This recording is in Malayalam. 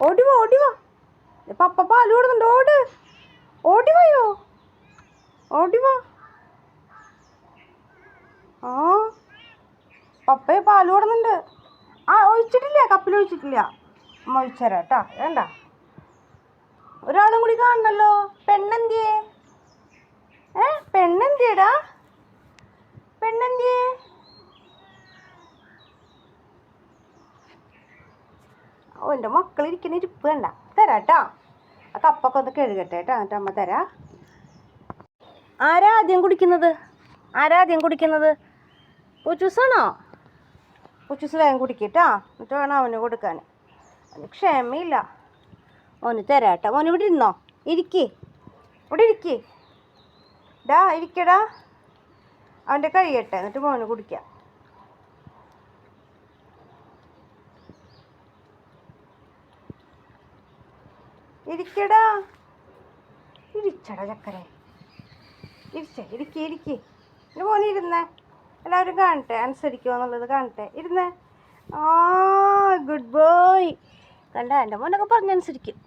ഓടി വാ ഓടി വാ. പപ്പ പാല് കൊടുക്കുന്നുണ്ട്. ഓട് ഓടി വായോ. ഓടി വാ. ആ പപ്പയെ പാല് കൊടുക്കുന്നുണ്ട്. ആ ഒഴിച്ചിട്ടില്ല, കപ്പിൽ ഒഴിച്ചിട്ടില്ല. അമ്മ ഒഴിച്ചുതരാം കേട്ടോ. വേണ്ട, ഒരാളും കൂടി കാണണല്ലോ. പെണ്ണെന്തിയേ? പെണ്ണെന്തിയടാ? പെണ്ണെന്തിയേ? ഓ എൻ്റെ മക്കളിരിക്കുന്ന ഇരിപ്പ് വേണ്ട. തരാം കേട്ടോ. ആ കപ്പൊക്കെ ഒന്ന് കഴുകട്ടെ കേട്ടോ, എന്നിട്ട് അമ്മ തരാം. ആരാ ആദ്യം കുടിക്കുന്നത്? പൂച്ചൂസാണോ? പൂച്ചൂസ് വേഗം കുടിക്കട്ടോ, എന്നിട്ട് വേണം അവന് കൊടുക്കാൻ. അവന് ക്ഷമയില്ല. മോന് തരാം കേട്ടോ. മോന് ഇവിടെ ഇരുന്നോ. ഇവിടെ ഇരിക്കേ. ഡാ ഇരിക്കടാ. അവൻ്റെ കഴിയട്ടെ, എന്നിട്ട് മോന് കുടിക്കാം. ഇരിക്കടാ. ഇരിച്ചടാ ചക്കരെ. ഇരിക്കേ. എൻ്റെ മോന് ഇരുന്നേ. എല്ലാവരും കാണട്ടെ, അനുസരിക്കുമോ എന്നുള്ളത് കാണട്ടെ. ഇരുന്നേ. ആ ഗുഡ് ബോയ്. കണ്ട, എൻ്റെ മോനൊക്കെ പറഞ്ഞനുസരിക്കും.